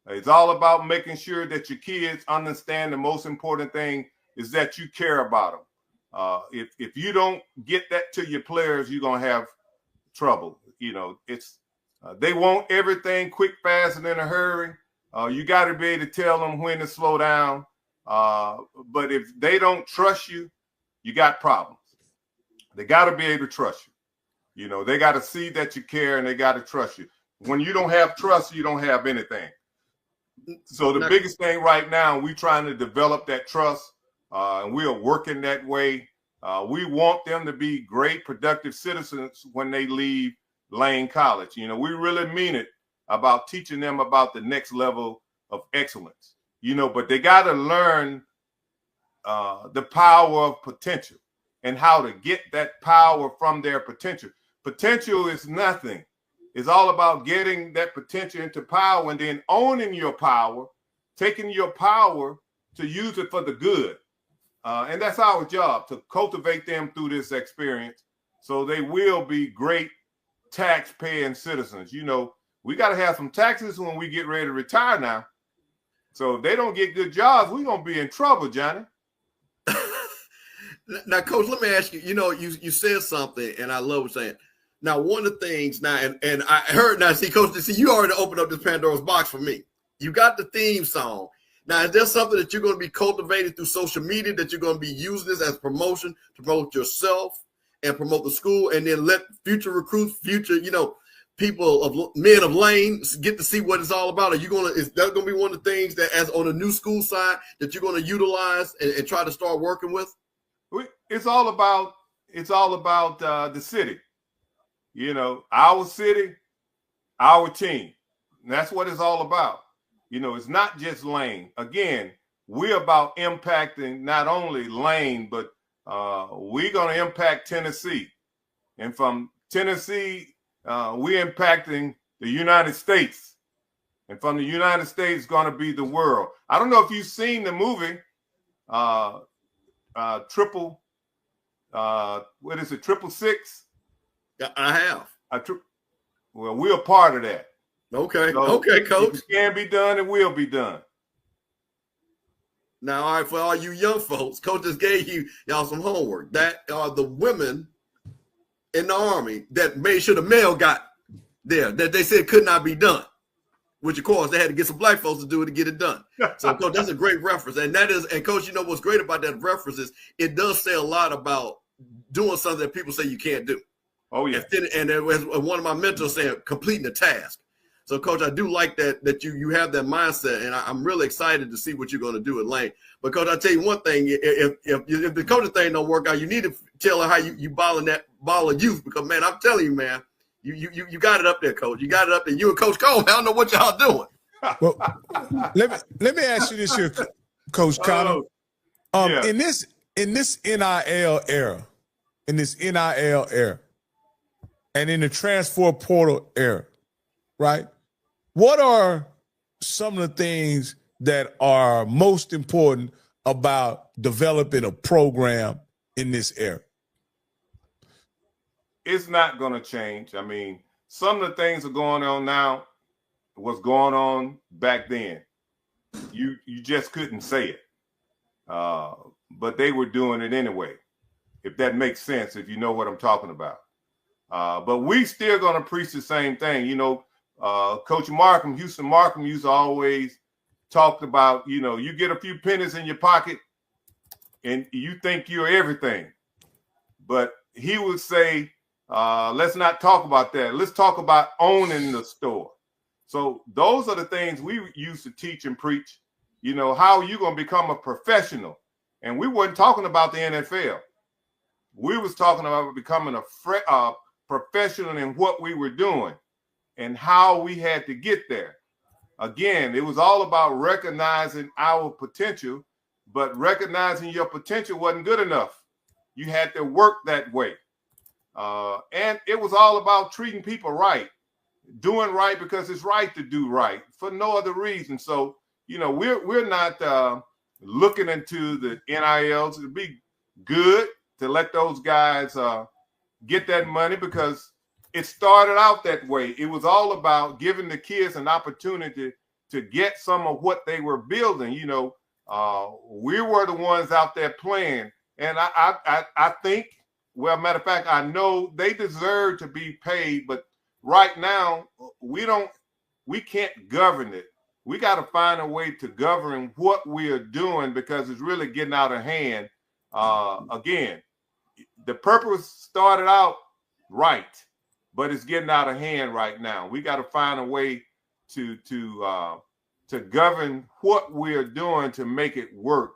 It's all about making sure that your kids understand the most important thing is that you care about them. If you don't get that to your players, you're going to have trouble. You know, they want everything quick, fast, and in a hurry. You got to be able to tell them when to slow down. But if they don't trust you, you got problems. They got to be able to trust you. You know, they got to see that you care and they got to trust you. When you don't have trust, you don't have anything. So the biggest thing right now, we're trying to develop that trust, and we are working that way. We want them to be great, productive citizens when they leave Lane College. You know, we really mean it about teaching them about the next level of excellence. You know, but they got to learn the power of potential and how to get that power from their potential. Potential is nothing. It's all about getting that potential into power and then owning your power, taking your power to use it for the good. And that's our job, to cultivate them through this experience so they will be great tax-paying citizens. You know, we got to have some taxes when we get ready to retire now. So if they don't get good jobs, we're going to be in trouble, Johnny. Now, Coach, let me ask you. You know, you said something, and I love what you're saying. Now, one of the things now, and I heard now, see, Coach, you already opened up this Pandora's box for me. You got the theme song. Now, is there something that you're going to be cultivating through social media that you're going to be using this as promotion to promote yourself and promote the school, and then let future recruits, future, people of men of lane get to see what it's all about? Is that going to be one of the things that, as on the new school side, that you're going to utilize and try to start working with? It's all about the city. Our city, our team. And that's what it's all about. It's not just Lane. Again, we're about impacting not only Lane, but we're going to impact Tennessee. And from Tennessee, we're impacting the United States. And from the United States, going to be the world. I don't know if you've seen the movie, what is it, 666? I have. Well, we're a part of that. Okay. So okay, Coach. It can be done. It will be done. Now, all right, for all you young folks, Coach just gave y'all some homework. That are the women in the Army that made sure the mail got there, that they said could not be done, which, of course, they had to get some black folks to do it to get it done. So, Coach, that's a great reference. And Coach, what's great about that reference is it does say a lot about doing something that people say you can't do. Oh, yeah. And as one of my mentors said, completing the task. So, Coach, I do like that you have that mindset, and I'm really excited to see what you're going to do at Lane. But, Coach, I'll tell you one thing. If the coaching thing don't work out, you need to tell her how you balling that ball of youth, because, man, I'm telling you, man, you got it up there, Coach. You got it up there. You and Coach Cole, I don't know what y'all doing. Well, let me ask you this here, Coach Connor. Yeah. In this NIL era, and in the transfer portal era, right? What are some of the things that are most important about developing a program in this era? It's not going to change. I mean, some of the things are going on now was going on back then. You just couldn't say it. But they were doing it anyway, if that makes sense, if you know what I'm talking about. But we still going to preach the same thing. Coach Markham, Houston Markham, used to always talk about, you get a few pennies in your pocket and you think you're everything. But he would say, let's not talk about that. Let's talk about owning the store. So those are the things we used to teach and preach. How are you going to become a professional? And we weren't talking about the NFL. We was talking about becoming a professional in what we were doing and how we had to get there. Again, it was all about recognizing our potential, but recognizing your potential wasn't good enough. You had to work that way. And it was all about treating people right, doing right because it's right to do right for no other reason. So, we're not looking into the NILs. It'd be good to let those guys get that money because it started out that way. It was all about giving the kids an opportunity to get some of what they were building. We were the ones out there playing. And I think, well, matter of fact, I know they deserve to be paid, but right now we can't govern it. We got to find a way to govern what we are doing because it's really getting out of hand. Again, the purpose started out right, but it's getting out of hand right now. We got to find a way to govern what we're doing to make it work.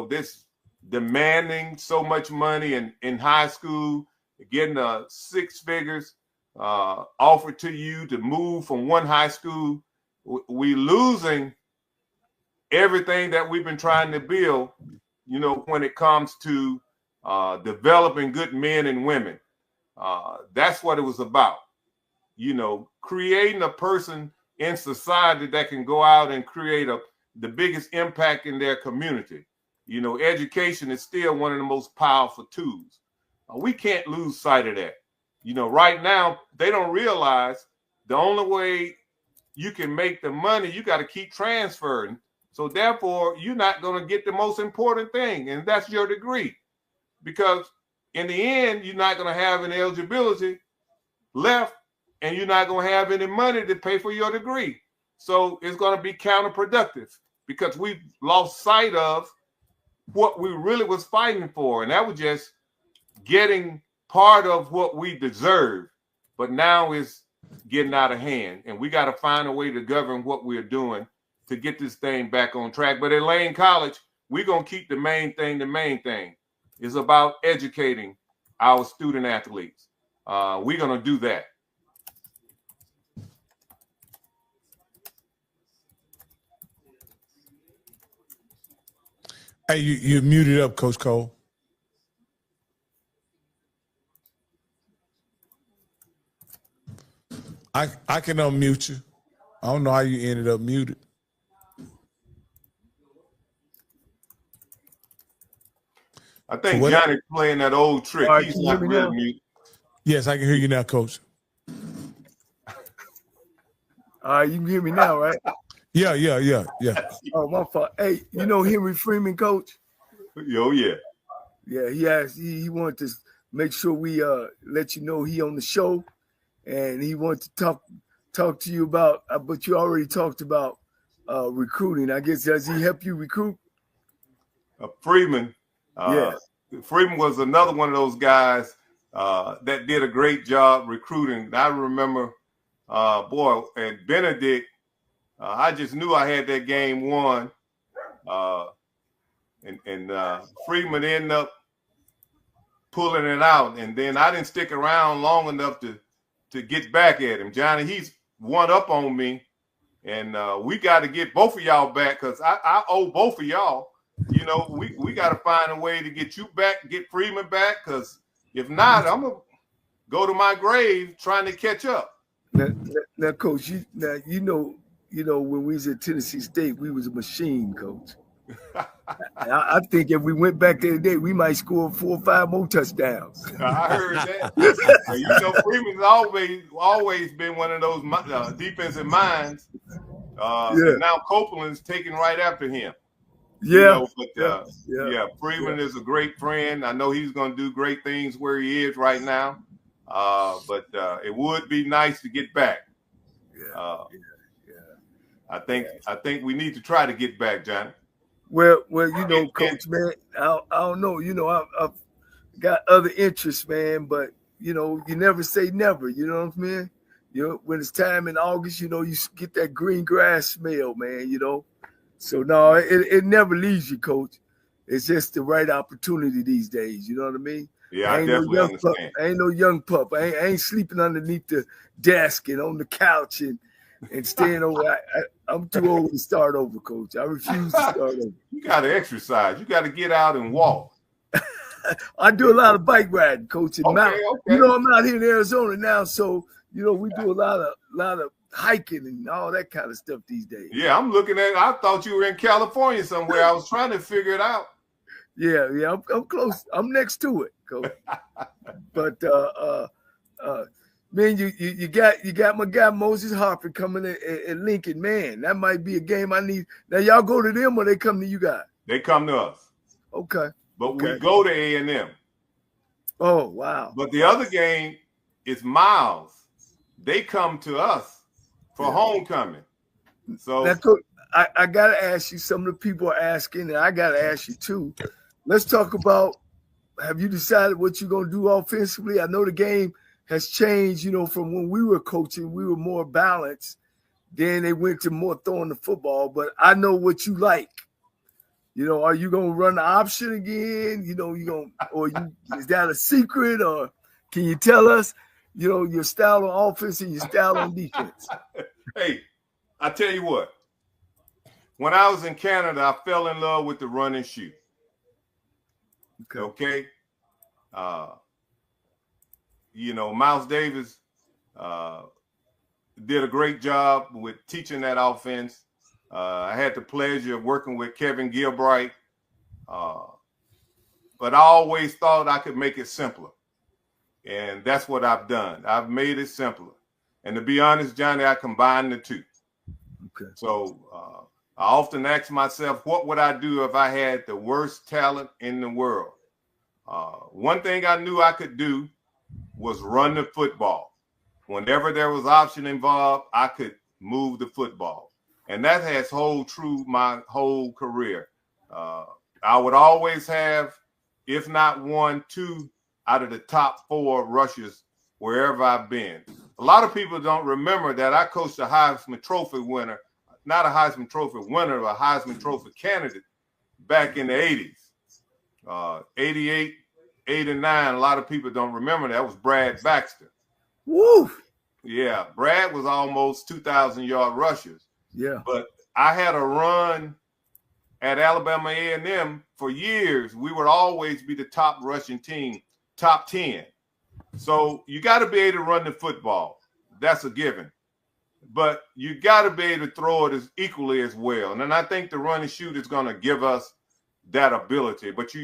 This demanding so much money in high school, getting 6 figures offered to you to move from one high school. We losing everything that we've been trying to build, when it comes to developing good men and women. That's what it was about, creating a person in society that can go out and create the biggest impact in their community. Education is still one of the most powerful tools. We can't lose sight of that. Right now, they don't realize the only way you can make the money, you got to keep transferring. So therefore, you're not going to get the most important thing, and that's your degree. Because in the end, you're not going to have any eligibility left, and you're not going to have any money to pay for your degree. So it's going to be counterproductive because we've lost sight of what we really was fighting for, and that was just getting part of what we deserve. But now it's getting out of hand, and we got to find a way to govern what we're doing to get this thing back on track. But at Lane College, we're going to keep the main thing. The main thing is about educating our student athletes. We're going to do that. Hey, you muted up, Coach Cole. I can unmute you. I don't know how you ended up muted. I think Johnny's playing that old trick. Right, He's not really muted. Yes, I can hear you now, Coach. All right, you can hear me now, right? Yeah. Oh, my fault. Hey, you know Henry Freeman, Coach? Oh, yeah. Yeah, he wanted to make sure we let you know he on the show, and he wanted to talk to you about, but you already talked about recruiting. I guess, does he help you recruit? Freeman. Yes. Freeman was another one of those guys that did a great job recruiting. I remember, at Benedict, I just knew I had that game won. And Freeman ended up pulling it out. And then I didn't stick around long enough to get back at him. Johnny, he's one up on me. And we got to get both of y'all back because I owe both of y'all. You know, we got to find a way to get you back, get Freeman back, because if not, I'm going to go to my grave trying to catch up. Now Coach, you know, when we was at Tennessee State, we was a machine, Coach. I think if we went back there today, we might score 4 or 5 more touchdowns. I heard that. You know, Freeman's always been one of those defensive minds. And now Copeland's taking right after him. Yeah. You know, Freeman is a great friend. I know he's going to do great things where he is right now. But it would be nice to get back. I think we need to try to get back, Johnny. Well, you know, Coach, man, I don't know. You know, I've got other interests, man, but you know, you never say never. You know what I mean? You know, when it's time in August, you know, you get that green grass smell, man. You know, so no, it never leaves you, Coach. It's just the right opportunity these days. You know what I mean? Yeah, I definitely understand. I ain't no young pup. I ain't sleeping underneath the desk and on the couch and staying over. I'm too old to start over, Coach. I refuse to start over. You got to exercise. You got to get out and walk. I do a lot of bike riding, Coach. And you know, I'm out here in Arizona now, so you know we do a lot of hiking and all that kind of stuff these days. Yeah, I'm looking at it. I thought you were in California somewhere. I was trying to figure it out. Yeah, I'm close. I'm next to it, Coach. But man, you got my guy Moses Harper coming at Lincoln. Man, that might be a game I need. Now y'all go to them or they come to you guys? They come to us. Okay. But we go to A&M. Oh, wow. But the other game is Miles. They come to us for homecoming. So now, Coach, I got to ask you, some of the people are asking, and I got to ask you too. Let's talk about, have you decided what you're going to do offensively? I know the game has changed, you know, from when we were coaching, we were more balanced. Then they went to more throwing the football, but I know what you like. You know, are you going to run the option again? You know, is that a secret, or can you tell us, you know, your style on offense and your style on defense? Hey, I tell you what, when I was in Canada, I fell in love with the run and shoot. Okay. You know, Miles Davis did a great job with teaching that offense. I had the pleasure of working with Kevin Gilbright, but I always thought I could make it simpler. And that's what I've done. I've made it simpler. And to be honest, Johnny, I combined the two. Okay. So I often ask myself, what would I do if I had the worst talent in the world? One thing I knew I could do was run the football. Whenever there was option involved, I could move the football. And that has hold true my whole career. I would always have, if not 1, 2 out of the top 4 rushers wherever I've been. A lot of people don't remember that I coached a Heisman Trophy winner, not a Heisman Trophy winner, but a Heisman Trophy candidate back in the 80s. 88, 8, and 9, a lot of people don't remember that was Brad Baxter. Woo! Yeah, Brad was almost 2,000-yard rushers. Yeah. But I had a run at Alabama A&M for years. We would always be the top rushing team, top 10. So you got to be able to run the football. That's a given. But you got to be able to throw it as equally as well. And then I think the run and shoot is going to give us that ability. But,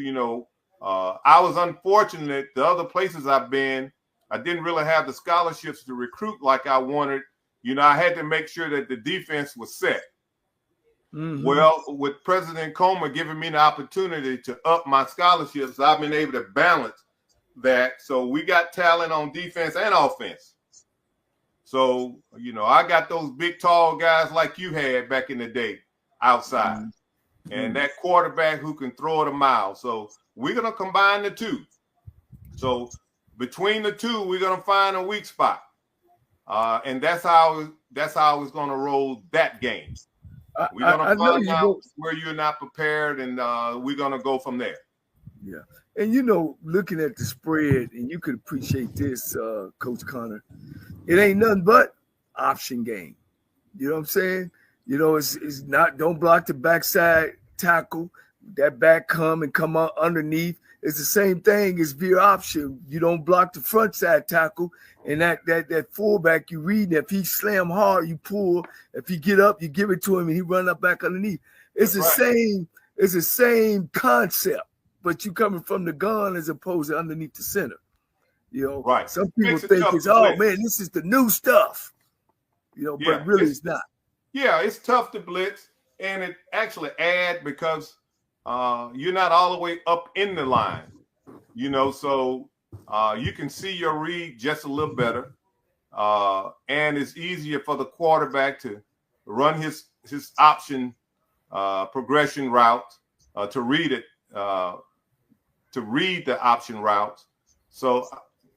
I was unfortunate. The other places I've been, I didn't really have the scholarships to recruit like I wanted. I had to make sure that the defense was set. Mm-hmm. Well, with President Comer giving me the opportunity to up my scholarships, I've been able to balance that. So we got talent on defense and offense. So, I got those big, tall guys like you had back in the day outside. Mm-hmm. And that quarterback who can throw it a mile. So we're going to combine the two. So between the two, we're going to find a weak spot. And that's how it's going to roll that game. We're going to find out where you're not prepared, and we're going to go from there. Yeah. And, looking at the spread, and you could appreciate this, Coach Connor, it ain't nothing but option game. You know what I'm saying? It's not, don't block the backside tackle. That back come out underneath. It's the same thing as veer option. You don't block the front side tackle, and that fullback you read. If he slam hard, you pull. If he get up, you give it to him, and he run up back underneath. It's the same. It's the same concept, but you coming from the gun as opposed to underneath the center. Right. Some people think it's this is the new stuff. But really it's not. Yeah, it's tough to blitz, and it actually adds because you're not all the way up in the line, so you can see your read just a little better. And it's easier for the quarterback to run his option progression route, to read it, to read the option routes. So,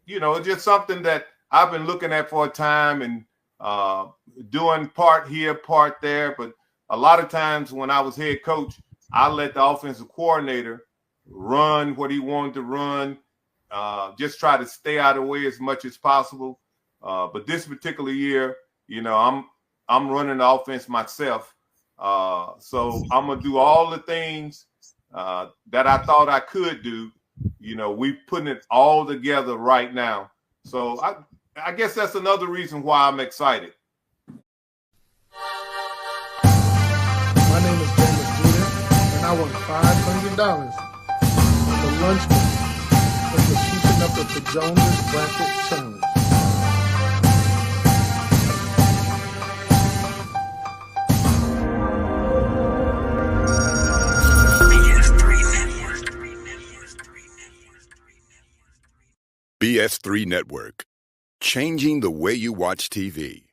it's just something that I've been looking at for a time and doing part here, part there. But a lot of times when I was head coach, I let the offensive coordinator run what he wanted to run, just try to stay out of the way as much as possible. But this particular year, I'm running the offense myself. So I'm going to do all the things that I thought I could do. We putting it all together right now. So I guess that's another reason why I'm excited. My name is and I won $500 for lunch money for keeping up with the Jonas Bracket Challenge. BS3 Network, changing the way you watch TV.